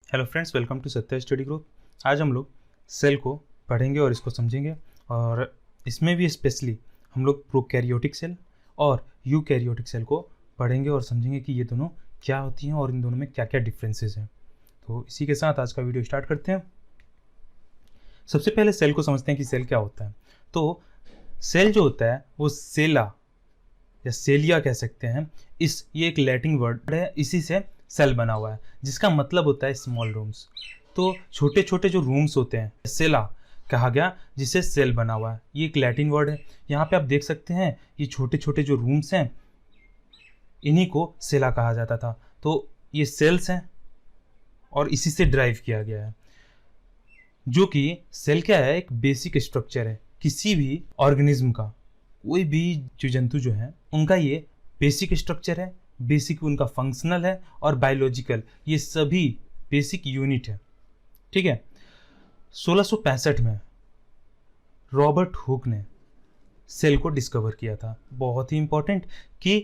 Hello friends, welcome to Satya study group. आज हम लोग सेल को पढ़ेंगे और इसको समझेंगे, और इसमें भी स्पेशली हम लोग प्रोकैरियोटिक सेल और यूकैरियोटिक सेल को पढ़ेंगे और समझेंगे कि ये दोनों क्या होती हैं और इन दोनों में क्या क्या डिफरेंसेस हैं। तो इसी के साथ आज का वीडियो स्टार्ट करते हैं। सबसे पहले सेल को समझते हैं कि सेल क्या होता है। तो सेल जो होता है वो सेला या सेलिया कह सकते हैं। ये एक लैटिन वर्ड है, इसी से सेल बना हुआ है, जिसका मतलब होता है स्मॉल रूम्स। तो छोटे छोटे जो रूम्स होते हैं सेला कहा गया, जिसे सेल बना हुआ है। ये एक लैटिन वर्ड है। यहाँ पे आप देख सकते हैं ये छोटे छोटे जो रूम्स हैं इन्हीं को सेला कहा जाता था। तो ये सेल्स हैं और इसी से ड्राइव किया गया है। जो कि सेल क्या है, एक बेसिक स्ट्रक्चर है किसी भी ऑर्गेनिज्म का। कोई भी जीव जंतु जो है उनका ये बेसिक स्ट्रक्चर है, बेसिक उनका फंक्शनल है और बायोलॉजिकल, ये सभी बेसिक यूनिट है। ठीक है। 1665 में रॉबर्ट हुक ने सेल को डिस्कवर किया था। बहुत ही इंपॉर्टेंट कि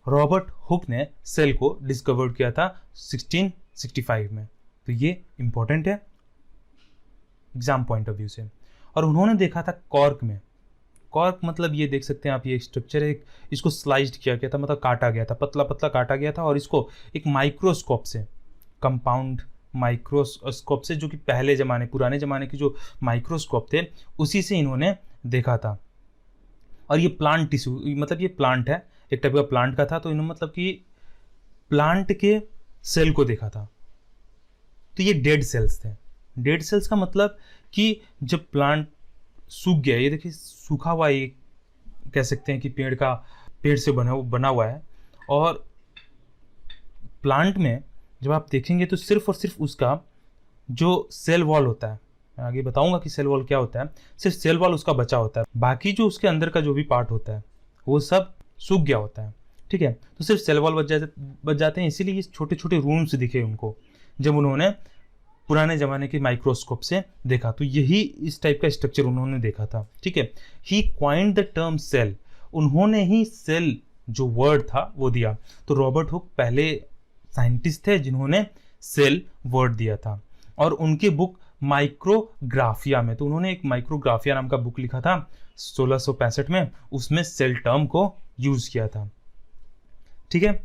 रॉबर्ट हुक ने सेल को डिस्कवर किया था 1665 में। तो ये इंपॉर्टेंट है एग्जाम पॉइंट ऑफ व्यू से। और उन्होंने देखा था कॉर्क में। कॉर्क मतलब ये देख सकते हैं आप, ये स्ट्रक्चर है, इसको स्लाइस्ड किया गया था, मतलब काटा गया था, पतला पतला काटा गया था, और इसको एक माइक्रोस्कोप से, कंपाउंड माइक्रोस्कोप से, जो कि पुराने ज़माने के जो माइक्रोस्कोप थे उसी से इन्होंने देखा था। और ये प्लांट टिश्यू, मतलब ये प्लांट है, एक टाइप का प्लांट का था। तो इन्होंने मतलब कि प्लांट के सेल को देखा था। तो ये डेड सेल्स थे। डेड सेल्स का मतलब कि जब प्लांट सूख गया, ये देखिए सूखा हुआ, ये कह सकते हैं कि पेड़ से बना हुआ है। और प्लांट में जब आप देखेंगे तो सिर्फ और सिर्फ उसका जो सेल वॉल होता है, मैं आगे बताऊंगा कि सेल वॉल क्या होता है, सिर्फ सेल वॉल उसका बचा होता है। बाकी जो उसके अंदर का जो भी पार्ट होता है वो सब सूख गया होता है। ठीक है। तो सिर्फ सेल वॉल बच जाते हैं। इसीलिए ये छोटे छोटे रूम्स दिखे उनको जब उन्होंने पुराने ज़माने के माइक्रोस्कोप से देखा। तो यही इस टाइप का स्ट्रक्चर उन्होंने देखा था। ठीक है। ही क्वाइंड द टर्म सेल, उन्होंने ही सेल जो वर्ड था वो दिया। तो रॉबर्ट हुक पहले साइंटिस्ट थे जिन्होंने सेल वर्ड दिया था। और उनकी बुक माइक्रोग्राफिया में, तो उन्होंने एक माइक्रोग्राफिया नाम का बुक लिखा था 1665 में, उसमें सेल टर्म को यूज किया था। ठीक है।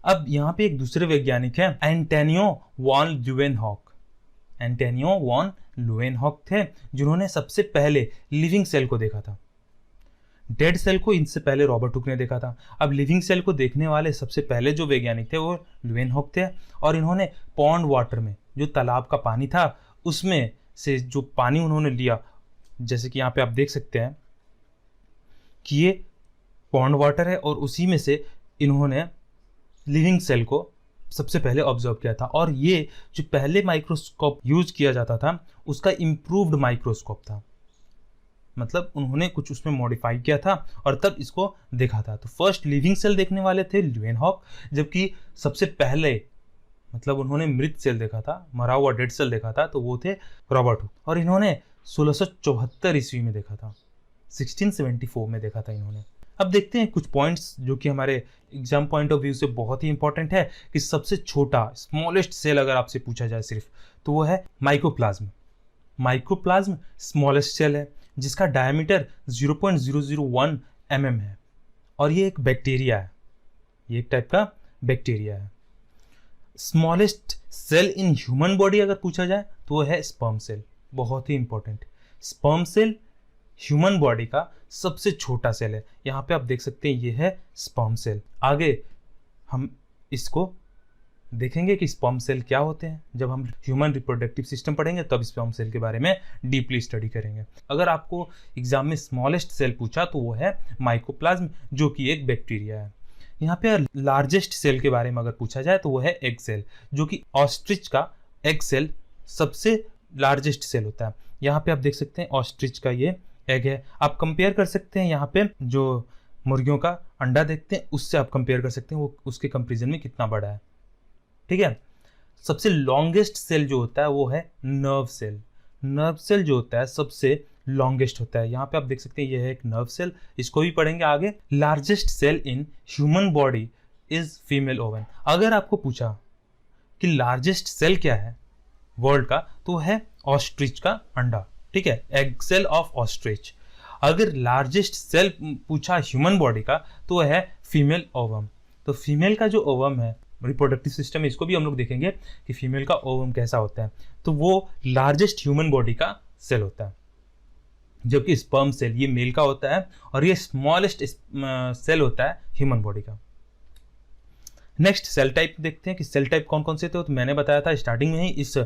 अब यहाँ पे एक दूसरे वैज्ञानिक है, Antonio von Leeuwenhoek. Antonio von Leeuwenhoek थे जिन्होंने सबसे पहले लिविंग सेल को देखा था। डेड सेल को इनसे पहले रॉबर्ट हुक ने देखा था। अब लिविंग सेल को देखने वाले सबसे पहले जो वैज्ञानिक थे वो ल्यूवेनहॉक थे। और इन्होंने पॉन्ड वाटर में, जो तालाब का पानी था, उसमें से जो पानी उन्होंने लिया, जैसे कि यहाँ पे आप देख सकते हैं कि ये पॉन्ड वाटर है, और उसी में से इन्होंने लिविंग सेल को सबसे पहले ऑब्जर्व किया था। और ये जो पहले माइक्रोस्कोप यूज किया जाता था उसका इम्प्रूव्ड माइक्रोस्कोप था, मतलब उन्होंने कुछ उसमें मॉडिफाई किया था और तब इसको देखा था। तो फर्स्ट लिविंग सेल देखने वाले थे ल्यूवेनहॉक, जबकि सबसे पहले मतलब उन्होंने मृत सेल देखा था, मरा हुआ डेड सेल देखा था, तो वो थे रॉबर्ट हुक। और इन्होंने 1674 ईस्वी में देखा था, 1674 में देखा था इन्होंने। अब देखते हैं कुछ पॉइंट्स जो कि हमारे एग्जाम पॉइंट ऑफ व्यू से बहुत ही इंपॉर्टेंट है, कि सबसे छोटा स्मॉलेस्ट सेल अगर आपसे पूछा जाए सिर्फ, तो वो है माइक्रोप्लाज्म। माइक्रोप्लाज्म स्मॉलेस्ट सेल है जिसका डायमीटर 0.001 mm है, और ये एक बैक्टीरिया है, ये एक टाइप का बैक्टीरिया है। Smallest cell in human body अगर पूछा जाए तो वो है स्पर्म सेल। बहुत ही important, sperm cell human body का सबसे छोटा सेल है। यहाँ पे आप देख सकते हैं ये है स्पर्म सेल। आगे हम इसको देखेंगे कि स्पर्म सेल क्या होते हैं। जब हम ह्यूमन रिप्रोडक्टिव सिस्टम पढ़ेंगे तब स्पर्म सेल के बारे में डीपली स्टडी करेंगे। अगर आपको एग्जाम में स्मॉलेस्ट सेल पूछा तो वो है माइक्रोप्लाज्म, जो कि एक बैक्टीरिया है। यहाँ पे लार्जेस्ट सेल के बारे में अगर पूछा जाए तो वो है एग सेल, जो कि ऑस्ट्रिच का एग सेल सबसे लार्जेस्ट सेल होता है। यहाँ पे आप देख सकते हैं ऑस्ट्रिच का ये एग है। आप कंपेयर कर सकते हैं, यहाँ पे जो मुर्गियों का अंडा देखते हैं उससे आप कंपेयर कर सकते हैं वो उसके कंपेरिजन में कितना बड़ा है। ठीक है। सबसे लॉन्गेस्ट सेल जो होता है वो है नर्व सेल। नर्व सेल जो होता है सबसे लॉन्गेस्ट होता है। यहाँ पे आप देख सकते हैं ये है एक नर्व सेल, इसको भी पढ़ेंगे आगे। Largest cell in human body is female ovum. अगर आपको पूछा कि लार्जेस्ट सेल क्या है वर्ल्ड का, तो है ऑस्ट्रिच का अंडा, ठीक है, एग सेल ऑफ ऑस्ट्रिच। अगर लार्जेस्ट सेल पूछा ह्यूमन बॉडी का तो है फीमेल ओवम। तो फीमेल का जो ओवम है, रिप्रोडक्टिव सिस्टम है, इसको भी हम लोग देखेंगे कि फीमेल का ओवम कैसा होता है। तो वो लार्जेस्ट ह्यूमन बॉडी का सेल होता है, जबकि स्पर्म सेल ये मेल का होता है और ये स्मॉलेस्ट सेल होता है ह्यूमन बॉडी का। नेक्स्ट सेल टाइप देखते हैं कि सेल टाइप कौन कौन से थे। तो मैंने बताया था स्टार्टिंग में ही इस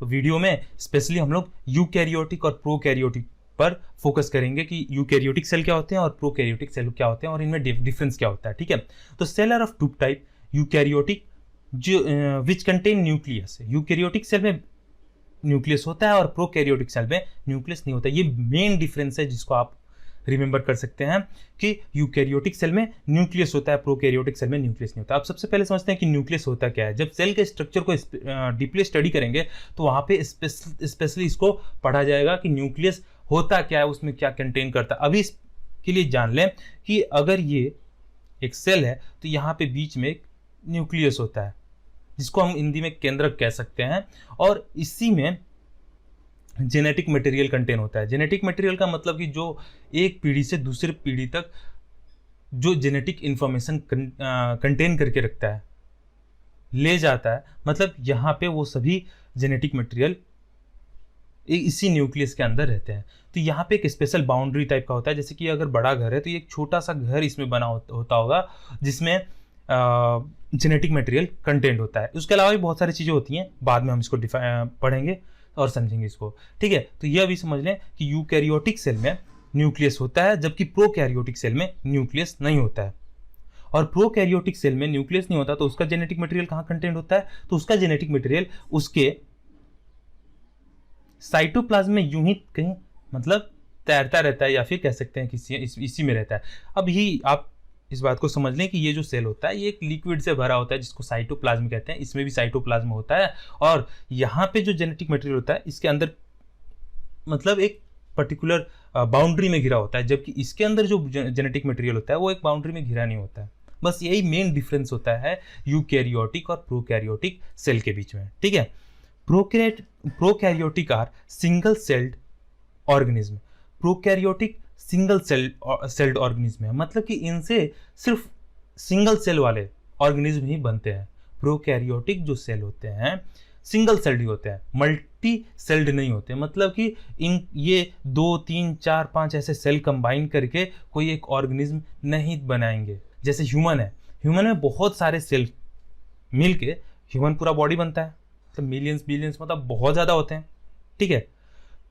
वीडियो में, स्पेशली हम लोग यूकैरियोटिक और प्रोकैरियोटिक पर फोकस करेंगे कि यूकैरियोटिक सेल क्या होते हैं और प्रोकैरियोटिक सेल क्या होते हैं और इनमें डिफरेंस क्या होता है, ठीक है। तो cell are of two type, eukaryotic जो which contain nucleus. Eukaryotic cell में न्यूक्लियस होता है और प्रोकैरियोटिक सेल में न्यूक्लियस नहीं होता। ये मेन डिफरेंस है जिसको आप रिमेंबर कर सकते हैं कि यूकैरियोटिक सेल में न्यूक्लियस होता है, प्रोकैरियोटिक सेल में न्यूक्लियस नहीं होता। अब सबसे पहले समझते हैं कि न्यूक्लियस होता क्या है। जब सेल के स्ट्रक्चर को डीपली स्टडी करेंगे तो वहाँ पे स्पेशली इसको पढ़ा जाएगा कि न्यूक्लियस होता क्या है, उसमें क्या कंटेन करता है। अभी इसके लिए जान लें कि अगर ये एक सेल है तो यहाँ पे बीच में एक न्यूक्लियस होता है जिसको हम हिंदी में केंद्रक कह सकते हैं, और इसी में जेनेटिक मटेरियल कंटेन होता है। जेनेटिक मटेरियल का मतलब कि जो एक पीढ़ी से दूसरी पीढ़ी तक जो जेनेटिक इंफॉर्मेशन कंटेन करके रखता है, ले जाता है, मतलब यहाँ पे वो सभी जेनेटिक मटेरियल इसी न्यूक्लियस के अंदर रहते हैं। तो यहाँ पे एक स्पेशल बाउंड्री टाइप का होता है, जैसे कि अगर बड़ा घर है तो ये एक छोटा सा घर इसमें बना होता होगा जिसमें जेनेटिक मटेरियल कंटेंट होता है। उसके अलावा भी बहुत सारी चीज़ें होती हैं, बाद में हम इसको पढ़ेंगे और समझेंगे इसको, ठीक है। तो ये अभी समझ लें कि यूकैरियोटिक सेल में न्यूक्लियस होता है जबकि प्रोकैरियोटिक सेल में न्यूक्लियस नहीं होता है। और प्रोकैरियोटिक सेल में न्यूक्लियस नहीं होता तो उसका जेनेटिक मटेरियल कहाँ कंटेंट होता है, तो उसका जेनेटिक मटेरियल उसके साइटोप्लाज्म में यूं ही कहीं मतलब तैरता रहता है, या फिर कह सकते हैं कि इसी में रहता है। अब ही आप इस बात को समझ लें कि ये जो सेल होता है ये एक लिक्विड से भरा होता है जिसको साइटोप्लाज्म कहते हैं। इसमें भी साइटोप्लाज्म होता है और यहाँ पे जो जेनेटिक मटेरियल होता है इसके अंदर मतलब एक पर्टिकुलर बाउंड्री में घिरा होता है, जबकि इसके अंदर जो जेनेटिक मटेरियल होता है वो एक बाउंड्री में घिरा नहीं होता है। बस यही मेन डिफरेंस होता है यूकैरियोटिक और प्रोकैरियोटिक सेल के बीच में, ठीक है। Prokaryotic are single celled organism, prokaryotic single celled organism है, मतलब कि इनसे सिर्फ सिंगल सेल वाले ऑर्गेनिज्म ही बनते हैं। प्रोकैरियोटिक जो सेल होते हैं सिंगल सेल्ड ही होते हैं, मल्टी सेल्ड नहीं होते, मतलब कि इन ये 2, 3, 4, 5 ऐसे सेल कंबाइन करके कोई एक ऑर्गेनिज्म नहीं बनाएंगे। जैसे ह्यूमन है, ह्यूमन में बहुत सारे सेल मिल के ह्यूमन पूरा बॉडी बनता है, तो मिलियंस बिलियंस मतलब बहुत ज़्यादा होते हैं, ठीक है।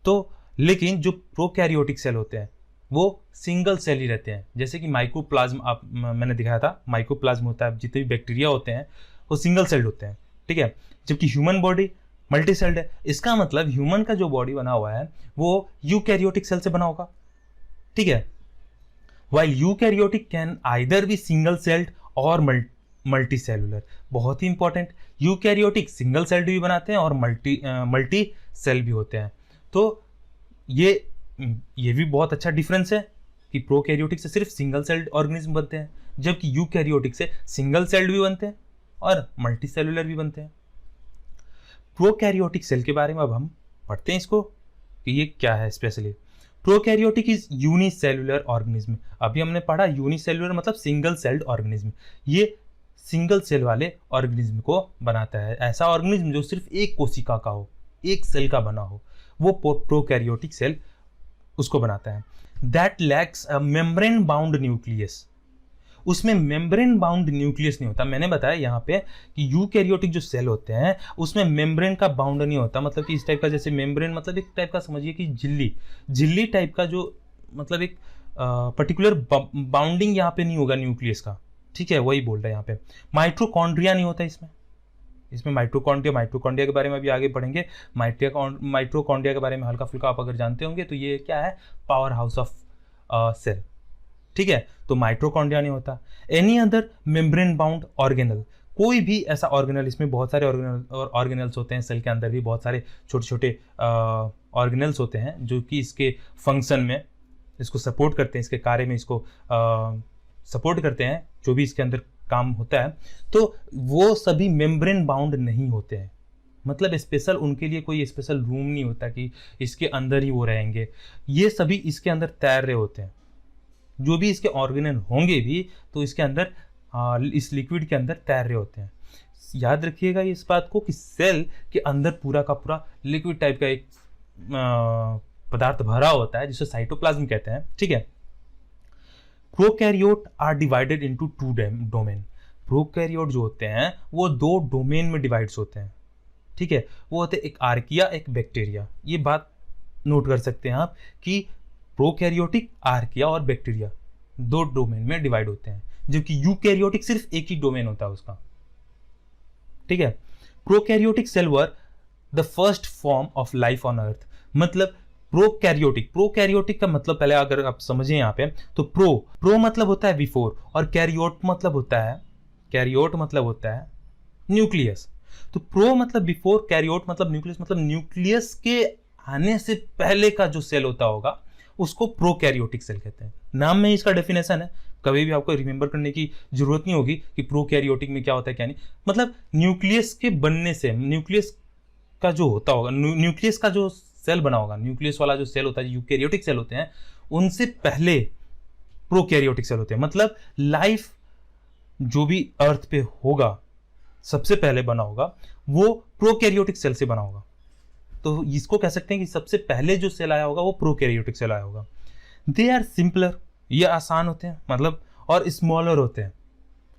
तो लेकिन जो प्रोकैरियोटिक सेल होते हैं वो सिंगल सेल ही रहते हैं। जैसे कि माइकोप्लाज्म मैंने दिखाया था, माइकोप्लाज्म होता है, जितने भी बैक्टीरिया होते हैं वो सिंगल सेल्ड होते हैं, ठीक है। जबकि ह्यूमन बॉडी मल्टी सेल्ड है। इसका मतलब ह्यूमन का जो बॉडी बना हुआ है वो यूकैरियोटिक सेल से बना होगा, ठीक है। While eukaryotic can either be single celled or multicellular. बहुत ही इंपॉर्टेंट, यूकैरियोटिक सिंगल सेल्ड भी बनाते हैं और मल्टी सेल भी होते हैं। तो ये भी बहुत अच्छा डिफरेंस है कि प्रोकैरियोटिक से सिर्फ सिंगल सेल्ड ऑर्गेनिज्म बनते हैं, जबकि यूकैरियोटिक से सिंगल सेल्ड भी बनते हैं और मल्टी सेलुलर भी बनते हैं। प्रोकैरियोटिक सेल के बारे में अब हम पढ़ते हैं इसको कि ये क्या है specially. Prokaryotic is unicellular organism. अभी हमने पढ़ा यूनिसेलुलर मतलब सिंगल सेल्ड ऑर्गेनिज्म, ये सिंगल सेल वाले ऑर्गेनिज्म को बनाता है। ऐसा ऑर्गेनिज्म जो सिर्फ एक कोशिका का हो, एक सेल का बना हो, वो प्रोकैरियोटिक सेल उसको बनाता है। That lakhs a membrane bound nucleus. उसमें मेम्ब्रेन बाउंड न्यूक्लियस नहीं होता। मैंने बताया यहाँ पे कि यूकैरियोटिक जो सेल होते हैं उसमें मेम्ब्रेन का बाउंड नहीं होता, मतलब कि इस टाइप का, जैसे मेम्ब्रेन मतलब एक टाइप का समझिए कि झिल्ली टाइप का, जो मतलब एक पर्टिकुलर बाउंडिंग यहाँ पे नहीं होगा न्यूक्लियस का, ठीक है, वही बोल रहा है यहाँ पे। माइटोकॉन्ड्रिया नहीं होता इसमें माइटोकॉन्ड्रिया के बारे में अभी आगे पढ़ेंगे। माइटोकॉन्ड्रिया के बारे में हल्का फुल्का आप अगर जानते होंगे तो ये क्या है, पावर हाउस ऑफ सेल, ठीक है। तो माइटोकॉन्ड्रिया नहीं होता। Any other membrane bound organelle, कोई भी ऐसा ऑर्गेनल, इसमें बहुत सारे ऑर्गेनल्स होते हैं, सेल के अंदर भी बहुत सारे छोटे छोटे ऑर्गेनल्स होते हैं जो कि इसके फंक्शन में इसको सपोर्ट करते हैं, इसके कार्य में इसको सपोर्ट करते हैं, जो भी इसके अंदर काम होता है, तो वो सभी मेम्ब्रेन बाउंड नहीं होते हैं। मतलब स्पेशल उनके लिए कोई स्पेशल रूम नहीं होता कि इसके अंदर ही वो रहेंगे, ये सभी इसके अंदर तैर रहे होते हैं। जो भी इसके ऑर्गेनल होंगे भी तो इसके अंदर इस लिक्विड के अंदर तैर रहे होते हैं। याद रखिएगा इस बात को कि सेल के अंदर पूरा का पूरा लिक्विड टाइप का एक पदार्थ भरा होता है जिसे साइटोप्लाज्म कहते हैं, ठीक है। Prokaryote are divided into 2 domain. Prokaryote जो होते हैं वो 2 डोमेन में डिवाइड्स होते हैं, ठीक है। वो होते हैं एक आर्किया, एक बैक्टीरिया। ये बात नोट कर सकते हैं आप कि प्रोकैरियोटिक, आर्किया और बैक्टीरिया 2 डोमेन में डिवाइड होते हैं, जबकि यूकैरियोटिक सिर्फ एक ही डोमेन होता है उसका, ठीक है। Prokaryotic cell were the first form of life on earth. मतलब प्रोकैरियोटिक का मतलब पहले अगर आप समझें यहाँ पे, तो प्रो मतलब होता है बिफोर, और कैरियोट मतलब होता है न्यूक्लियस। तो प्रो मतलब बिफोर, कैरियोट मतलब न्यूक्लियस, मतलब न्यूक्लियस के आने से पहले का जो सेल होता होगा उसको प्रोकैरियोटिक सेल कहते हैं। नाम में इसका डेफिनेशन है, कभी भी आपको रिमेंबर करने की जरूरत नहीं होगी कि प्रोकैरियोटिक में क्या होता है क्या नहीं। मतलब न्यूक्लियस के बनने से, न्यूक्लियस का जो होता होगा, न्यूक्लियस का जो सेल बना होगा, न्यूक्लियस वाला जो सेल होता है, यूकैरियोटिक सेल होते हैं, उनसे पहले प्रोकैरियोटिक सेल होते हैं। मतलब लाइफ जो भी अर्थ पे होगा सबसे पहले बना होगा वो प्रोकैरियोटिक सेल से बना होगा। तो इसको कह सकते हैं कि सबसे पहले जो सेल आया होगा वो प्रोकैरियोटिक सेल आया होगा। दे आर सिंपलर, ये आसान होते हैं मतलब, और स्मॉलर होते हैं।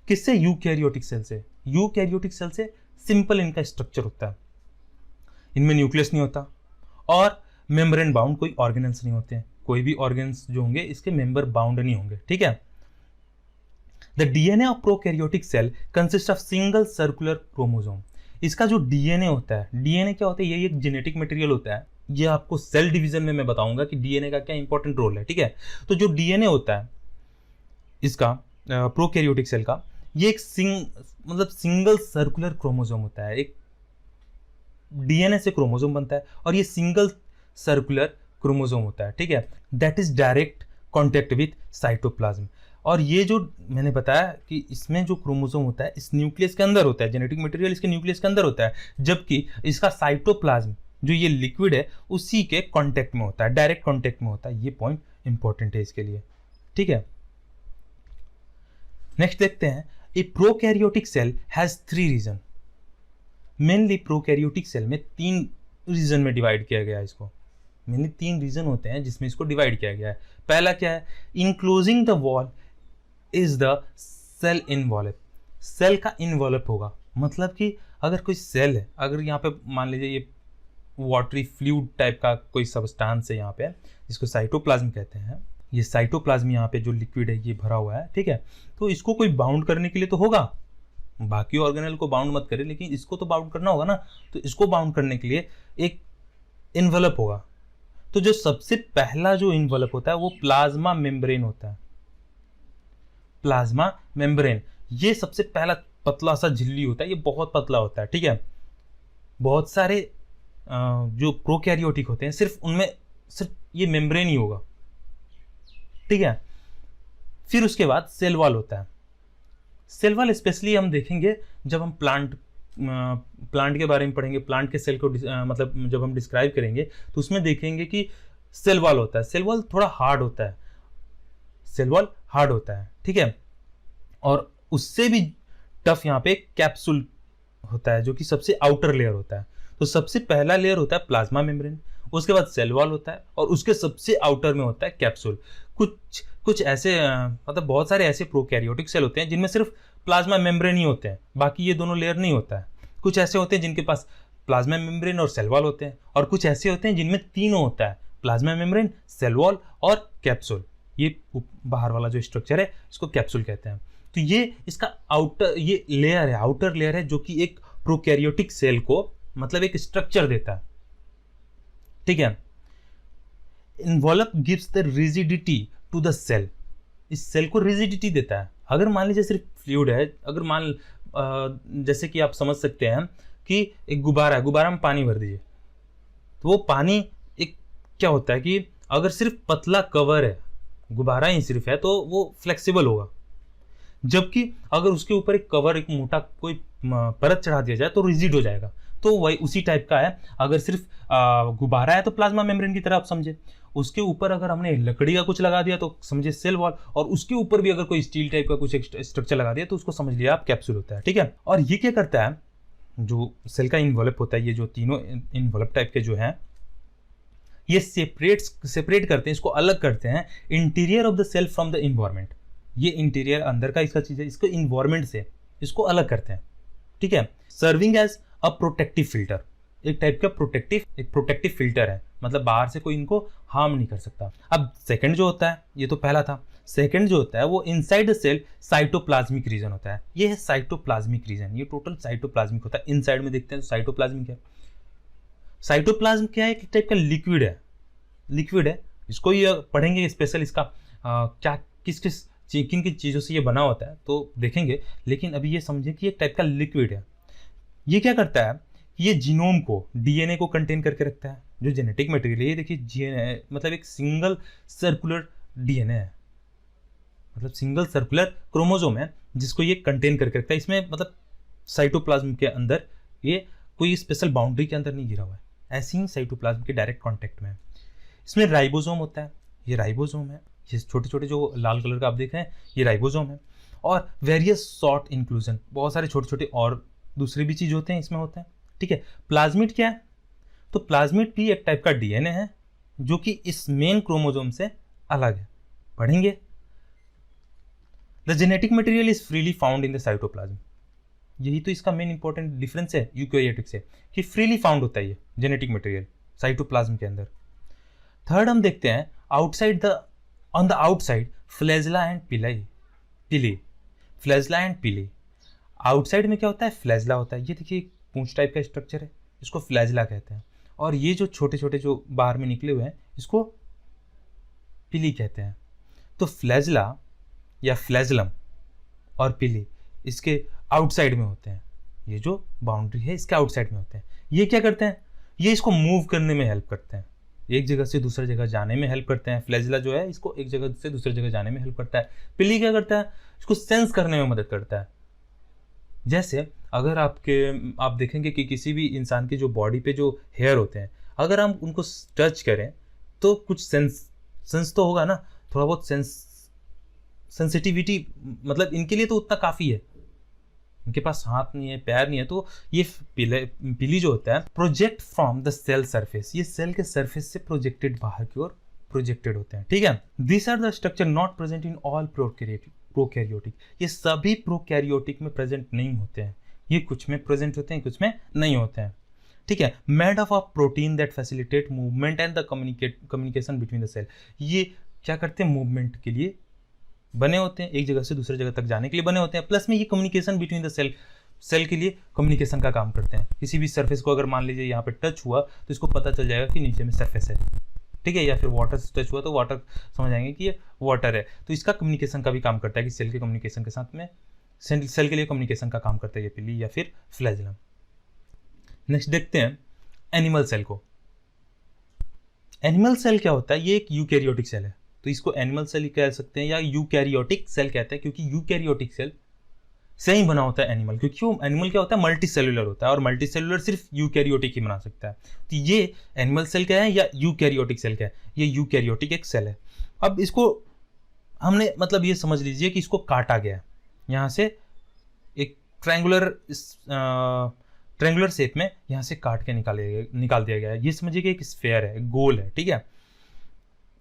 किससे? यूकैरियोटिक सेल से। यूकैरियोटिक सेल से सिंपल इनका स्ट्रक्चर होता है, इनमें न्यूक्लियस नहीं होता और मेम्ब्रेन बाउंड कोई ऑर्गेनल्स नहीं होते हैं। कोई भी ऑर्गेन्स जो होंगे इसके मेंबर बाउंड नहीं होंगे, ठीक है। The DNA of prokaryotic cell consist of single circular chromosome. इसका जो डीएनए होता है, डीएनए क्या होता है? ये एक जेनेटिक मटेरियल होता है। ये आपको सेल डिवीजन में मैं बताऊंगा कि डीएनए का क्या इंपॉर्टेंट रोल है, ठीक है। तो जो डीएनए होता है इसका प्रोकैरियोटिक सेल का, ये एक सिंगल सर्कुलर क्रोमोसोम होता है। एक डीएनए से क्रोमोसोम बनता है और ये सिंगल सर्कुलर क्रोमोसोम होता है, ठीक है। That is direct contact with cytoplasm. और ये जो मैंने बताया कि इसमें जो क्रोमोसोम होता है इस न्यूक्लियस के अंदर होता है, जेनेटिक मटेरियल इसके न्यूक्लियस के अंदर होता है, जबकि इसका साइटोप्लाज्म जो ये लिक्विड है उसी के कांटेक्ट में होता है, डायरेक्ट कांटेक्ट में होता है। ये पॉइंट इंपॉर्टेंट है इसके लिए, ठीक है। नेक्स्ट देखते हैं, a prokaryotic cell has 3 region. Mainly prokaryotic cell में 3 रीजन में डिवाइड किया गया है इसको। मेनली 3 रीजन होते हैं जिसमें इसको डिवाइड किया गया है। पहला क्या है? Enclosing the wall is the cell envelope. Cell का इनवॉल्व होगा, मतलब कि अगर कोई सेल है, अगर यहाँ पे मान लीजिए ये वाटरी फ्लूइड टाइप का कोई सब्सटेंस है यहाँ पे, जिसको साइटोप्लाज्म कहते हैं। ये साइटोप्लाज्म यहाँ पे जो लिक्विड है ये भरा हुआ है, ठीक है। तो इसको कोई बाउंड करने के लिए तो होगा, बाकी ऑर्गेनल को बाउंड मत करे, लेकिन इसको तो बाउंड करना होगा ना। तो इसको बाउंड करने के लिए एक इन्वेलप होगा। तो जो सबसे पहला जो इन्वेलप होता है वो प्लाज्मा मेम्ब्रेन होता है। प्लाज्मा मेम्ब्रेन ये सबसे पहला पतला सा झिल्ली होता है, ये बहुत पतला होता है, ठीक है। बहुत सारे जो प्रोकैरियोटिक होते हैं सिर्फ उनमें सिर्फ ये मेम्ब्रेन ही होगा, ठीक है। फिर उसके बाद सेल वॉल होता है। सेल वॉल स्पेशली हम देखेंगे जब हम प्लांट के बारे में पढ़ेंगे, प्लांट के सेल को मतलब जब हम डिस्क्राइब करेंगे तो उसमें देखेंगे कि सेल वॉल होता है। सेल वॉल थोड़ा हार्ड होता है, सेल वॉल हार्ड होता है, ठीक है। और उससे भी टफ यहाँ पे कैप्सूल होता है जो कि सबसे आउटर लेयर होता है। तो सबसे पहला लेयर होता है प्लाज्मा मेम्ब्रेन, उसके बाद सेल वॉल होता है और उसके सबसे आउटर में होता है कैप्सूल। कुछ ऐसे मतलब बहुत सारे ऐसे प्रोकैरियोटिक सेल होते हैं जिनमें सिर्फ प्लाज्मा मेम्ब्रेन ही होते हैं, बाकी ये दोनों लेयर नहीं होता है। कुछ ऐसे होते हैं जिनके पास प्लाज्मा मेम्ब्रेन और सेल वॉल होते हैं, और कुछ ऐसे होते हैं जिनमें तीनों होता है, प्लाज्मा मेम्ब्रेन, सेल वॉल और कैप्सूल। ये बाहर वाला जो स्ट्रक्चर है इसको कैप्सूल कहते हैं। तो ये इसका ये लेयर है, आउटर लेयर है, जो कि एक प्रोकैरियोटिक सेल को मतलब एक स्ट्रक्चर देता है, ठीक है। Envelope gives the rigidity to the cell. इस सेल को रिजिडिटी देता है। अगर मान लीजिए सिर्फ फ्लूइड है, अगर जैसे कि आप समझ सकते हैं कि एक गुब्बारा है, गुब्बारा में पानी भर दीजिए, तो वो पानी एक क्या होता है कि अगर सिर्फ पतला कवर है, गुब्बारा ही सिर्फ है, तो वो फ्लेक्सिबल होगा। जबकि अगर उसके ऊपर एक कवर, एक मोटा कोई परत चढ़ा दिया जाए तो रिजिड हो जाएगा। तो वही उसी टाइप का है। अगर सिर्फ गुब्बारा है तो प्लाज्मा मेम्ब्रेन की तरह आप समझे, उसके ऊपर अगर हमने लकड़ी का कुछ लगा दिया तो समझे सेल वॉल, और उसके ऊपर भी अगर कोई स्टील टाइप का कुछ स्ट्रक्चर लगा दिया तो उसको समझ लिया आप कैप्सूल होता है। ठीक है, और ये क्या करता है, जो सेल का इन्वॉल्प होता है, ये जो तीनों इन्वॉल्प टाइप के जो है, ये सेपरेट करते हैं, इसको अलग करते हैं interior of the cell from the environment. ये इंटीरियर अंदर का इसका चीज है, इसको इन्वायरमेंट से इसको अलग करते हैं। ठीक है, serving as a protective filter, एक टाइप का प्रोटेक्टिव फिल्टर है, मतलब बाहर से कोई इनको हार्म नहीं कर सकता। अब सेकंड जो होता है, ये तो पहला था, सेकंड जो होता है वो inside the cell cytoplasmic region होता है। ये है साइटोप्लाज्मिक रीजन, ये टोटल साइटोप्लाज्मिक होता है। इनसाइड में देखते हैं तो साइटोप्लाज्मिक है। साइटोप्लाज्म क्या है, एक टाइप का लिक्विड है। इसको ये पढ़ेंगे स्पेशल, इसका क्या किस किन किन चीज़ों से ये बना होता है तो देखेंगे, लेकिन अभी ये समझें कि एक टाइप का लिक्विड है। ये क्या करता है, ये जीनोम को, डीएनए को कंटेन करके रखता है। जो जेनेटिक मटेरियल है, ये देखिए जीएनए मतलब एक सिंगल सर्कुलर डीएनए है, मतलब सिंगल सर्कुलर क्रोमोसोम है जिसको ये कंटेन करके रखता है। इसमें मतलब साइटोप्लाज्म के अंदर ये कोई स्पेशल बाउंड्री के अंदर नहीं गिरा हुआ है, ऐसे ही साइटोप्लाज्म के डायरेक्ट कांटेक्ट में है। इसमें राइबोसोम होता है, ये राइबोसोम है, ये छोटे छोटे जो लाल कलर का आप देख रहे हैं ये राइबोसोम है। और वेरियस शॉर्ट इंक्लूजन, बहुत सारे छोटे छोटे और दूसरे भी चीज होते हैं इसमें होते हैं। ठीक है, प्लाज्मिड क्या है, तो प्लाज्मिड भी एक टाइप का डीएनए है जो कि इस मेन क्रोमोसोम से अलग है, पढ़ेंगे। The genetic material is freely found in the cytoplasm, यही तो इसका मेन इंपॉर्टेंट डिफरेंस है यूकैरियोटिक से, कि फ्रीली फाउंड होता है ये जेनेटिक मटेरियल साइटोप्लाज्म के अंदर। थर्ड हम देखते हैं outside the, on the outside flagella and पिली, फ्लैजिला एंड पिली। आउटसाइड में क्या होता है, फ्लैजिला होता है। ये देखिए पूंछ टाइप का स्ट्रक्चर है, इसको फ्लैजिला कहते हैं। और ये जो छोटे छोटे जो बाहर में निकले हुए हैं इसको पिली कहते हैं। तो फ्लैजिला या फ्लैजिलम और पिली इसके आउटसाइड में होते हैं, ये जो बाउंड्री है इसके आउटसाइड में होते हैं। ये क्या करते हैं, ये इसको मूव करने में हेल्प करते हैं, एक जगह से दूसरी जगह जाने में हेल्प करते हैं। फ्लैजिला जो है इसको एक जगह से दूसरी जगह जाने में हेल्प करता है। पिली क्या करता है, इसको सेंस करने में मदद करता है। जैसे अगर आप देखेंगे कि किसी भी इंसान की जो बॉडी पे जो हेयर होते हैं, अगर हम उनको टच करें तो कुछ सेंस तो होगा ना, थोड़ा बहुत सेंसिटिविटी, मतलब इनके लिए तो उतना काफ़ी है। इनके पास हाथ नहीं है, पैर नहीं है, तो ये पिली जो होता है project from the cell surface, ये सेल के सरफेस से प्रोजेक्टेड बाहर की ओर प्रोजेक्टेड होते हैं। ठीक है, this are the structure not present in all prokaryotic, ये सभी प्रोकैरियोटिक में प्रेजेंट नहीं होते हैं, ये कुछ में प्रेजेंट होते हैं, कुछ में नहीं होते हैं। ठीक है, made of a protein that facilitate movement and the communication between the cell, ये क्या करते हैं, मूवमेंट के लिए बने होते हैं, एक जगह से दूसरी जगह तक जाने के लिए बने होते हैं। प्लस में ये कम्युनिकेशन बिटवीन द सेल के लिए कम्युनिकेशन का काम करते हैं। किसी भी सरफेस को अगर मान लीजिए यहाँ पे टच हुआ तो इसको पता चल जाएगा कि नीचे में सरफेस है, ठीक है, या फिर वाटर से टच हुआ तो वाटर समझ आएंगे कि ये वाटर है। तो इसका कम्युनिकेशन का भी काम करता है कि सेल के कम्युनिकेशन के साथ में सेल के लिए कम्युनिकेशन का काम करता है ये पिली या फिर फ्लैजिलम। नेक्स्ट देखते हैं एनिमल सेल को। एनिमल सेल क्या होता है, ये एक यूकैरियोटिक सेल है, तो इसको एनिमल सेल कह सकते हैं या यूकैरियोटिक सेल कहते हैं, क्योंकि यूकैरियोटिक सेल से ही बना होता है एनिमल, क्योंकि वो एनिमल क्या होता है, मल्टी सेलुलर होता है, और मल्टी सेलुलर सिर्फ यूकैरियोटिक ही बना सकता है। तो ये एनिमल सेल क्या है या यूकैरियोटिक सेल क्या है, ये यूकैरियोटिक एक सेल है। अब इसको हमने मतलब ये समझ लीजिए कि इसको काटा गया है, यहाँ से एक ट्रायंगुलर शेप में यहाँ से काट के निकाल दिया गया है। ये समझिए कि एक स्फेयर है, एक गोल है, ठीक है,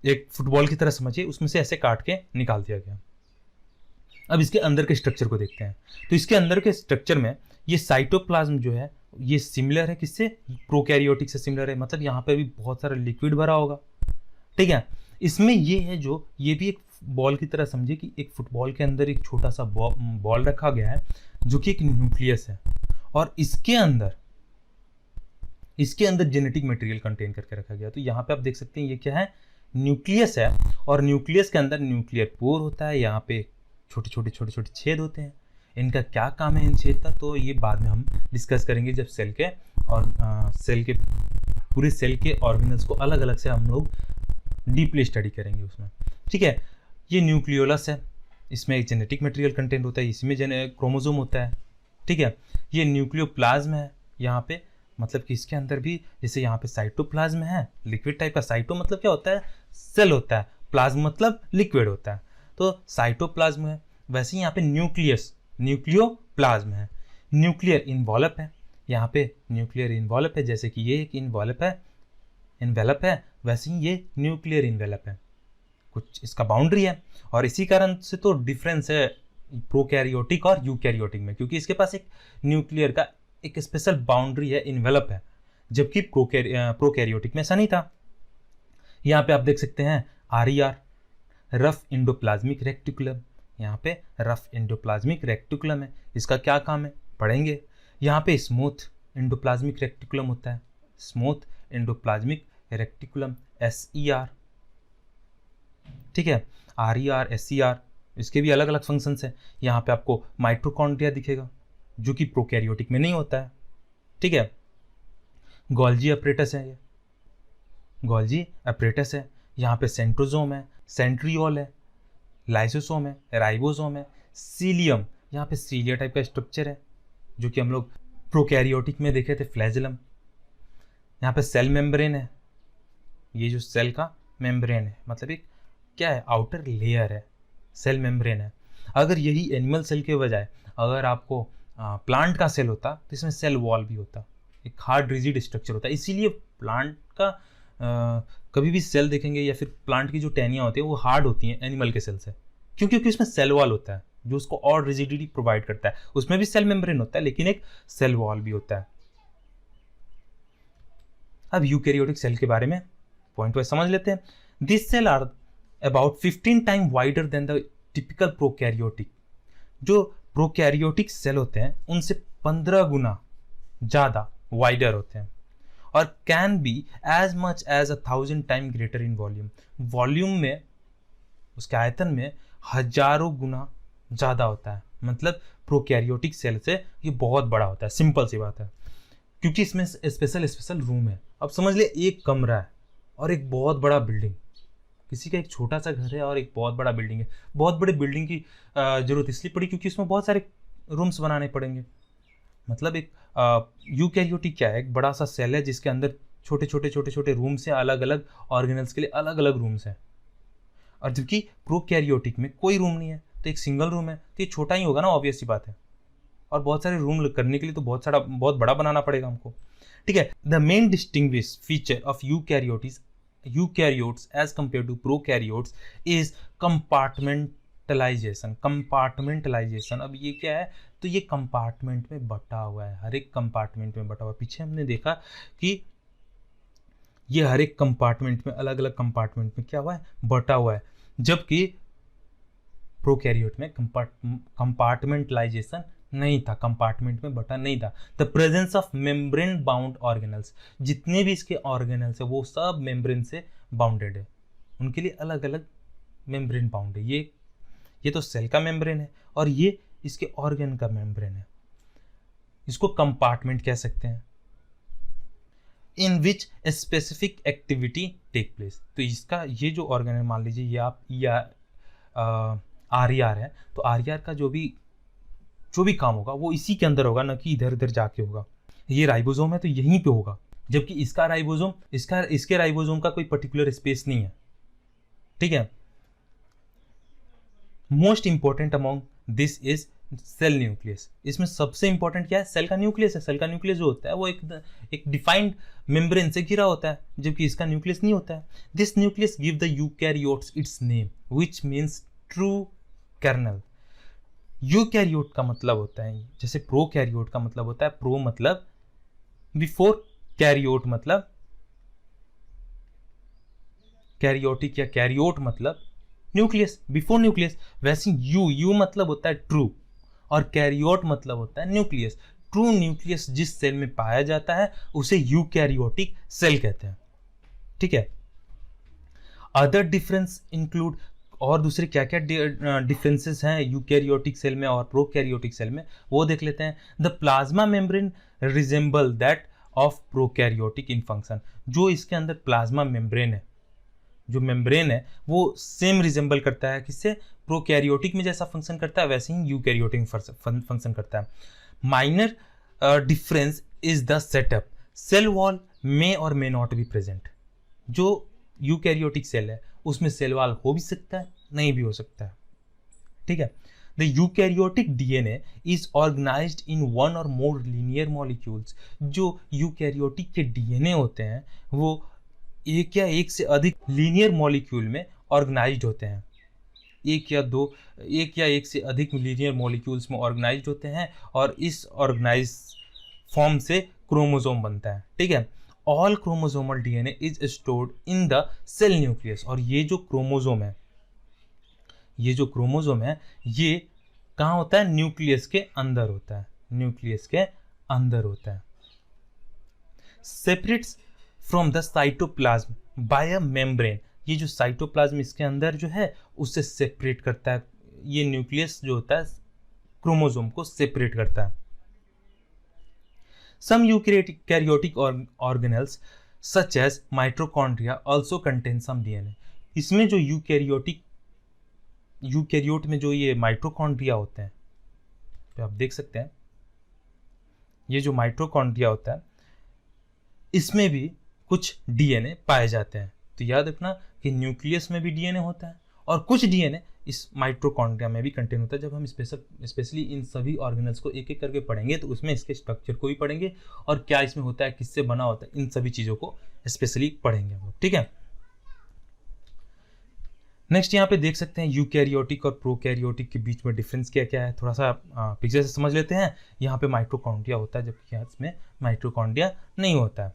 एक फुटबॉल की तरह समझिए, उसमें से ऐसे काट के निकाल दिया गया। अब इसके अंदर के स्ट्रक्चर को देखते हैं। तो इसके अंदर के स्ट्रक्चर में ये साइटोप्लाज्म जो है ये सिमिलर है, किससे, प्रोकैरियोटिक से सिमिलर है, मतलब यहाँ पे भी बहुत सारा लिक्विड भरा होगा, ठीक है। इसमें ये है जो, ये भी एक बॉल की तरह समझिए कि एक फुटबॉल के अंदर एक छोटा सा बॉल रखा गया है जो कि एक न्यूक्लियस है, और इसके अंदर जेनेटिक मटेरियल कंटेन करके रखा गया। तो यहाँ पे आप देख सकते हैं ये क्या है, न्यूक्लियस है, और न्यूक्लियस के अंदर न्यूक्लियर पोर होता है, यहाँ पे छोटे छोटे छेद होते हैं। इनका क्या काम है इन छेद का, तो ये बाद में हम डिस्कस करेंगे जब सेल के पूरे सेल के ऑर्गेनल्स को अलग अलग से हम लोग डीपली स्टडी करेंगे उसमें, ठीक है। ये न्यूक्लियोलस है, इसमें एक जेनेटिक मटेरियल कंटेंट होता है, इसमें क्रोमोसोम होता है, ठीक है। ये न्यूक्लियोप्लाज्म है यहाँ पे, मतलब कि इसके अंदर भी जैसे यहाँ पे साइटोप्लाज्म है, लिक्विड टाइप का। साइटो मतलब क्या होता है, सेल होता है, प्लाज्म मतलब लिक्विड होता है, तो साइटोप्लाज्म है। वैसे ही यहाँ पे न्यूक्लियोप्लाज्म है। न्यूक्लियर इन्वॉल्प है, यहाँ पे न्यूक्लियर इन्वॉल्प है, जैसे कि ये एक इन्वेलप है, वैसे ही ये न्यूक्लियर इन्वेलप है, कुछ इसका बाउंड्री है। और इसी कारण से तो डिफरेंस है प्रोकैरियोटिक और यूकैरियोटिक में, क्योंकि इसके पास एक न्यूक्लियर का एक स्पेशल बाउंड्री है, इन्वेलप है, जबकि प्रोकैरियोटिक में ऐसा नहीं था। यहाँ पे आप देख सकते हैं RER, रफ इंडोप्लाज्मिक रेक्टिकुलम। यहाँ पे रफ इंडोप्लाज्मिक रेक्टिकुलम है, इसका क्या काम है पढ़ेंगे। यहाँ पे स्मूथ इंडोप्लाज्मिक रेक्टिकुलम होता है, स्मूथ इंडोप्लाज्मिक रेक्टिकुलम SER, ठीक है। RER SER, इसके भी अलग अलग फंक्शंस हैं। यहाँ पे आपको माइटोकॉन्ड्रिया दिखेगा, जो कि प्रोकैरियोटिक में नहीं होता है, ठीक है। गोल्जी अपरेटस है, ये गोल्जी अपरेटस है। यहाँ पे सेंट्रोजोम है, सेंट्रियोल है, लाइसोसोम है, राइबोसोम है, सीलियम, यहाँ पे सीलिया टाइप का स्ट्रक्चर है, जो कि हम लोग प्रोकैरियोटिक में देखे थे, फ्लैजेलम। यहाँ पे सेल मेम्ब्रेन है, ये जो सेल का मेम्ब्रेन है, मतलब एक क्या है, आउटर लेयर है, सेल मेम्ब्रेन है। अगर यही एनिमल सेल के बजाय अगर आपको प्लांट का सेल होता तो इसमें सेल वॉल भी होता, एक हार्ड रिजिड स्ट्रक्चर होता। इसीलिए प्लांट का कभी भी सेल देखेंगे या फिर प्लांट की जो टहनियाँ होती है वो हार्ड होती हैं एनिमल के सेल से, क्योंकि उसमें सेल वॉल होता है जो उसको और रिजिडिटी प्रोवाइड करता है। उसमें भी सेल मेम्ब्रेन होता है, लेकिन एक सेल वॉल भी होता है। अब यूकैरियोटिक सेल के बारे में पॉइंट वाइज समझ लेते हैं। This cell are about 15 time wider than the typical prokaryotic. जो प्रोकैरियोटिक सेल होते हैं उनसे 15 गुना ज़्यादा वाइडर होते हैं, और can be as much as 1000 time greater in volume. Volume में, उसके आयतन में हजारों गुना ज़्यादा होता है, मतलब प्रोकैरियोटिक सेल से ये बहुत बड़ा होता है। सिंपल सी बात है, क्योंकि इसमें स्पेशल रूम है। अब समझ ले, एक कमरा है और एक बहुत बड़ा बिल्डिंग, किसी का एक छोटा सा घर है और एक बहुत बड़ा बिल्डिंग है। बहुत बड़े बिल्डिंग की जरूरत इसलिए पड़ी क्योंकि उसमें बहुत सारे रूम्स बनाने पड़ेंगे। मतलब एक यूकैरियोटिक क्या है, एक बड़ा सा सेल है जिसके अंदर छोटे छोटे रूम्स हैं, अलग अलग ऑर्गेनल्स के लिए अलग अलग रूम्स हैं। और जबकि प्रोकैरियोटिक में कोई रूम नहीं है, तो एक सिंगल रूम है, तो ये छोटा ही होगा ना, ऑब्वियस सी बात है। और बहुत सारे रूम करने के लिए तो बहुत बड़ा बनाना पड़ेगा हमको, ठीक है। The main distinguish feature of eukaryotes as compare to prokaryotes is compartmentalization. अब ये क्या है, तो ये कंपार्टमेंट में बटा हुआ है, हर एक कंपार्टमेंट में बटा हुआ है। पीछे हमने देखा कि ये हर एक कंपार्टमेंट में, अलग अलग कंपार्टमेंट में क्या हुआ है, बटा हुआ है, जबकि प्रोकैरियोट में कंपार्टमेंटलाइजेशन नहीं था, कंपार्टमेंट में बटा नहीं था। The presence of membrane bound organelles, जितने भी इसके ऑर्गेनल्स है वो सब मेम्ब्रेन से बाउंडेड है, उनके लिए अलग अलग मेम्ब्रेन बाउंड है। ये तो सेल का मेम्ब्रेन है और ये इसके ऑर्गन का मेम्ब्रेन है। इसको कंपार्टमेंट कह सकते हैं। In which specific activity take place, तो इसका ये जो ऑर्गन है, मान लीजिए ये आप RER है, तो RER का जो भी काम होगा वो इसी के अंदर होगा, ना कि इधर उधर जाके होगा। ये राइबोसोम है तो यहीं पे होगा, जबकि इसका राइबोसोम, इसके राइबोसोम का कोई पर्टिकुलर स्पेस नहीं है, ठीक है। Most important among this is cell nucleus. इसमें सबसे इंपॉर्टेंट क्या है, सेल का न्यूक्लियस है। सेल का न्यूक्लियस जो होता है वो एक डिफाइंड मेम्ब्रेन से घिरा होता है, जबकि इसका न्यूक्लियस नहीं होता है। This nucleus give the eukaryotes its name which means true kernel. Eukaryote का मतलब होता है, जैसे प्रोकैरियोट का मतलब होता है, प्रो मतलब बिफोर, कैरियोट मतलब कैरियोटिक या कैरियोट मतलब न्यूक्लियस, बिफोर न्यूक्लियस। वैसे यू मतलब होता है ट्रू और कैरियोट मतलब होता है न्यूक्लियस। ट्रू न्यूक्लियस जिस सेल में पाया जाता है उसे यूकैरियोटिक सेल कहते हैं, ठीक है। अदर डिफरेंस इंक्लूड, और दूसरे क्या क्या डिफरेंसेस हैं यूकैरियोटिक सेल में और प्रोकैरियोटिक सेल में, वो देख लेते हैं। The plasma membrane resemble that of prokaryotic in function. जो इसके अंदर प्लाज्मा मेम्ब्रेन है जो मेम्ब्रेन है वो सेम रिजेंबल करता है किससे, प्रोकैरियोटिक में जैसा फंक्शन करता है वैसे ही यूकैरियोटिक फंक्शन करता है। Minor difference is the setup, cell wall may और मे नॉट बी प्रेजेंट। जो यूकैरियोटिक सेल है उसमें सेल वॉल हो भी सकता है, नहीं भी हो सकता है, ठीक है। The eukaryotic DNA is organized in one or more linear molecules. जो यूकैरियोटिक के डीएनए होते हैं वो एक या एक से अधिक लीनियर मॉलिक्यूल में ऑर्गेनाइज्ड होते हैं, एक या एक से अधिक लीनियर मॉलिक्यूल्स में ऑर्गेनाइज्ड होते हैं, और इस ऑर्गेनाइज फॉर्म से क्रोमोसोम बनता है, ठीक है। All chromosomal DNA is stored in the cell nucleus. और ये जो क्रोमोसोम है ये कहाँ होता है, न्यूक्लियस के अंदर होता है, न्यूक्लियस के अंदर होता है। Separates from the cytoplasm by a membrane. ये जो साइटोप्लाज्म इसके अंदर जो है उससे सेपरेट करता है, ये न्यूक्लियस जो होता है क्रोमोसोम को सेपरेट करता है। Some eukaryotic organelles such as mitochondria also contain some DNA. इसमें जो यूकैरियोट में जो ये माइटोकॉन्ड्रिया होते हैं, तो आप देख सकते हैं ये जो माइटोकॉन्ड्रिया होता है इसमें भी कुछ डीएनए पाए जाते हैं। तो याद रखना कि न्यूक्लियस में भी डीएनए होता है और कुछ डीएनए इस माइटोकॉन्ड्रिया में भी कंटेन होता है। जब हम स्पेशली इन सभी ऑर्गेनल्स को एक एक करके पढ़ेंगे तो उसमें इसके स्ट्रक्चर को भी पढ़ेंगे और क्या इसमें होता है, किससे बना होता है, इन सभी चीज़ों को स्पेशली पढ़ेंगे हम लोग, ठीक है। नेक्स्ट यहाँ पे देख सकते हैं यूकैरियोटिक और प्रोकैरियोटिक के बीच में डिफरेंस क्या क्या है, थोड़ा सा पिक्चर से समझ लेते हैं। यहाँ पे माइटोकॉन्ड्रिया होता है जबकि इसमें माइटोकॉन्ड्रिया नहीं होता है,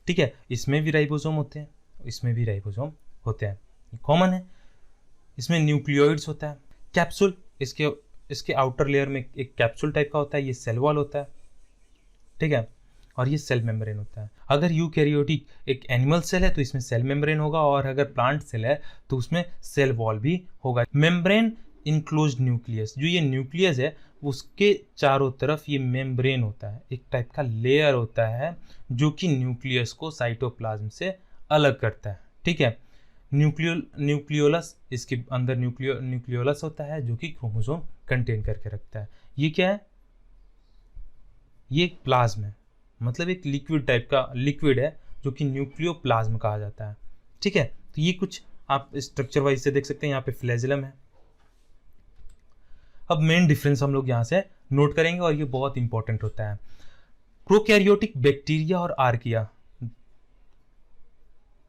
ठीक है। इसमें भी राइबोसोम होते हैं, इसमें भी राइबोसोम होते हैं, कॉमन है। इसमें न्यूक्लियोइड्स होता है, कैप्सूल, इसके आउटर लेयर में एक कैप्सूल टाइप का होता है, ये सेल वॉल होता है, ठीक है, और ये सेल मेम्ब्रेन होता है। अगर यूकैरियोटिक एक एनिमल सेल है तो इसमें सेल मेम्ब्रेन होगा, और अगर प्लांट सेल है तो उसमें सेल वॉल भी होगा। मेम्ब्रेन इनक्लोज्ड न्यूक्लियस, जो ये न्यूक्लियस है उसके चारों तरफ ये मेम्ब्रेन होता है, एक टाइप का लेयर होता है जो कि न्यूक्लियस को साइटोप्लाज्म से अलग करता है, ठीक है। न्यूक्लियोलस, इसके अंदर न्यूक्लियोलस होता है जो कि क्रोमोसोम कंटेन करके रखता है। ये क्या है, ये एक प्लाज्म है, मतलब एक लिक्विड टाइप का लिक्विड है जो कि न्यूक्लियोप्लाज्म कहा जाता है, ठीक है। तो ये कुछ आप स्ट्रक्चर वाइज से देख सकते हैं, यहाँ पे फ्लैजेलम है। अब मेन डिफरेंस हम लोग यहाँ से नोट करेंगे और ये बहुत इंपॉर्टेंट होता है। प्रोकैरियोटिक बैक्टीरिया और आर्किया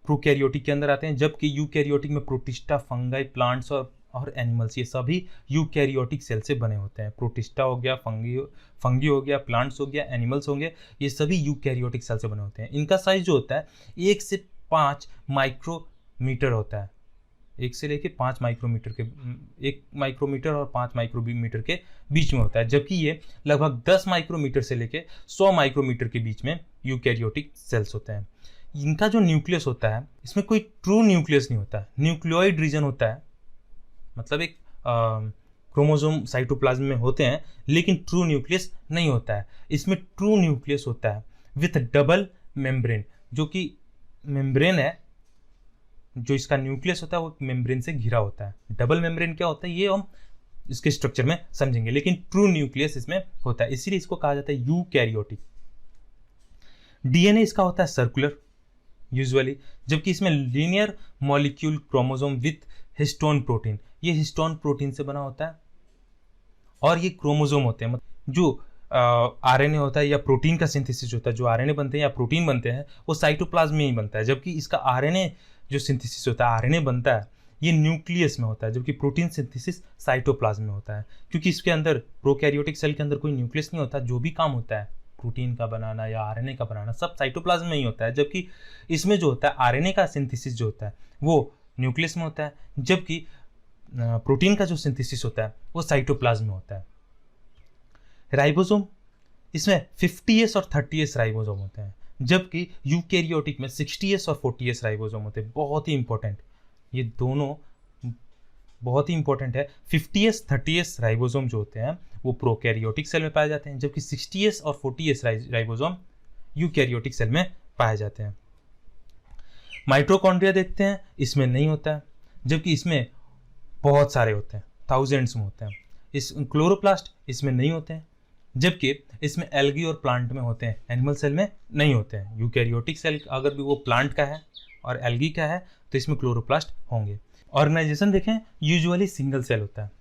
प्रोकैरियोटिक के अंदर आते हैं, जबकि यूकैरियोटिक में प्रोटिस्टा, फंगाई, प्लांट्स और एनिमल्स, ये सभी यूकैरियोटिक सेल से बने होते हैं। प्रोटिस्टा हो गया, फंगी हो गया, प्लांट्स हो गया, एनिमल्स होंगे, ये सभी यूकैरियोटिक सेल से बने होते हैं। इनका साइज जो होता है 1 से 5 माइक्रोमीटर होता है, 1 से लेके 5 माइक्रोमीटर के, 1 माइक्रोमीटर और 5 माइक्रोमीटर के बीच में होता है, जबकि ये लगभग 10 माइक्रोमीटर से लेके 100 माइक्रोमीटर के बीच में यूकैरियोटिक सेल्स होते हैं। इनका जो न्यूक्लियस होता है इसमें कोई ट्रू न्यूक्लियस नहीं होता है, न्यूक्लियोइड रीजन होता है, मतलब एक क्रोमोसोम साइटोप्लाज्म में होते हैं लेकिन ट्रू न्यूक्लियस नहीं होता है। इसमें ट्रू न्यूक्लियस होता है विथ डबल मेम्ब्रेन, जो कि मेम्ब्रेन है, जो इसका न्यूक्लियस होता है वो मेम्ब्रेन से घिरा होता है। डबल मेम्ब्रेन क्या होता है ये हम इसके स्ट्रक्चर में समझेंगे, लेकिन ट्रू न्यूक्लियस इसमें होता है, इसीलिए इसको कहा जाता है यूकैरियोटिक। डीएनए इसका होता है सर्कुलर यूजुअली, जबकि इसमें linear molecule chromosome with histone protein, ये हिस्टोन प्रोटीन से बना होता है, और ये क्रोमोसोम होते हैं, जो आरएनए होता है या प्रोटीन का सिंथेसिस होता है, जो आरएनए बनते हैं या प्रोटीन बनते हैं वो साइटोप्लाज्म में ही बनता है, जबकि इसका आरएनए जो सिंथेसिस होता है, आरएनए बनता है ये न्यूक्लियस में होता है, जबकि प्रोटीन सिंथेसिस साइटोप्लाज्म में होता है। क्योंकि इसके अंदर प्रोकैरियोटिक सेल के अंदर कोई न्यूक्लियस नहीं होता, जो भी काम होता है प्रोटीन का बनाना या आरएनए का बनाना सब साइटोप्लाज्म में ही होता है, जबकि इसमें जो होता है आरएनए का सिंथेसिस जो होता है वो न्यूक्लियस में होता है, जबकि प्रोटीन का जो सिंथेसिस होता है वो साइटोप्लाज्म में होता है। राइबोसोम, इसमें 50S और 30S राइबोसोम होते हैं, जबकि यूकैरियोटिक में 60S और 40S राइबोसोम होते हैं। बहुत ही इंपॉर्टेंट, ये दोनों बहुत ही इंपॉर्टेंट है। 50S 30S राइबोसोम जो होते हैं वो प्रोकैरियोटिक सेल में पाए जाते हैं, जबकि 60S और 40S राइबोसोम यूकैरियोटिक सेल में पाए जाते हैं। माइटोकॉन्ड्रिया देखते हैं, इसमें नहीं होता है, जबकि इसमें बहुत सारे होते हैं, थाउजेंड्स में होते हैं। इस क्लोरोप्लास्ट इसमें नहीं होते हैं, जबकि इसमें एल्गी और प्लांट में होते हैं, एनिमल सेल में नहीं होते हैं। यूकैरियोटिक सेल अगर भी वो प्लांट का है और एल्गी का है तो इसमें क्लोरोप्लास्ट होंगे। ऑर्गेनाइजेशन देखें, यूजुअली सिंगल सेल होता है।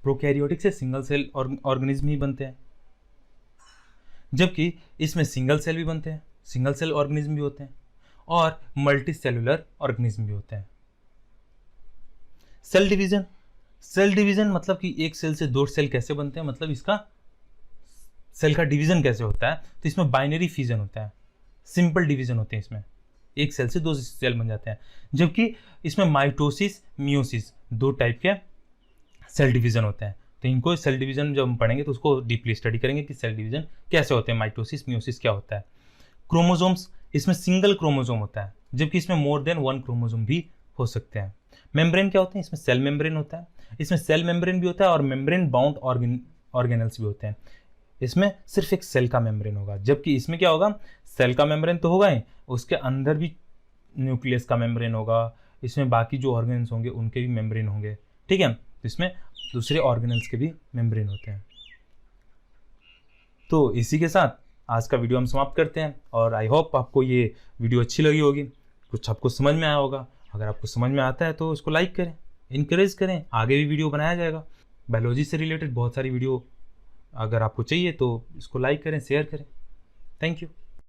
प्रोकैरियोटिक से सिंगल सेल ऑर्गेनिज्म ही बनते हैं, जबकि इसमें सिंगल सेल भी बनते हैं, सिंगल सेल ऑर्गेनिज्म भी होते हैं और मल्टी सेलुलर ऑर्गेनिज्म भी होते हैं। सेल डिवीजन, सेल डिवीजन मतलब कि एक सेल से दो सेल कैसे बनते हैं, मतलब इसका सेल का डिवीजन कैसे होता है। तो इसमें बाइनरी फिजन होता है, सिंपल डिवीजन होते हैं, इसमें एक सेल से दो सेल बन जाते हैं। जबकि इसमें माइटोसिस, मियोसिस दो टाइप के सेल डिवीजन होते हैं। तो इनको सेल डिवीजन जब हम पढ़ेंगे तो उसको डीपली स्टडी करेंगे कि सेल डिवीजन कैसे होते हैं, माइटोसिस मियोसिस क्या होता है। क्रोमोसोम्स, इसमें सिंगल क्रोमोसोम होता है, जबकि इसमें मोर देन वन क्रोमोसोम भी हो सकते हैं। मेम्ब्रेन क्या होते हैं, इसमें सेल मेम्ब्रेन होता है, इसमें सेल मेम्ब्रेन भी होता है और मेम्ब्रेन बाउंड ऑर्गेनल्स भी होते हैं। इसमें सिर्फ एक सेल का मेम्ब्रेन होगा, जबकि इसमें क्या होगा, सेल का मेम्ब्रेन तो होगा ही, उसके अंदर भी न्यूक्लियस का मेम्ब्रेन होगा, इसमें बाकी जो ऑर्गेन्स होंगे उनके भी मेम्ब्रेन होंगे, ठीक है। तो इसमें दूसरे ऑर्गेनल्स के भी मेम्ब्रेन होते हैं। तो इसी के साथ आज का वीडियो हम समाप्त करते हैं और आई होप आपको ये वीडियो अच्छी लगी होगी, कुछ आपको समझ में आया होगा। अगर आपको समझ में आता है तो उसको लाइक करें, इनकरेज करें, आगे भी वीडियो बनाया जाएगा। बायोलॉजी से रिलेटेड बहुत सारी वीडियो अगर आपको चाहिए तो इसको लाइक करें, शेयर करें। Thank you.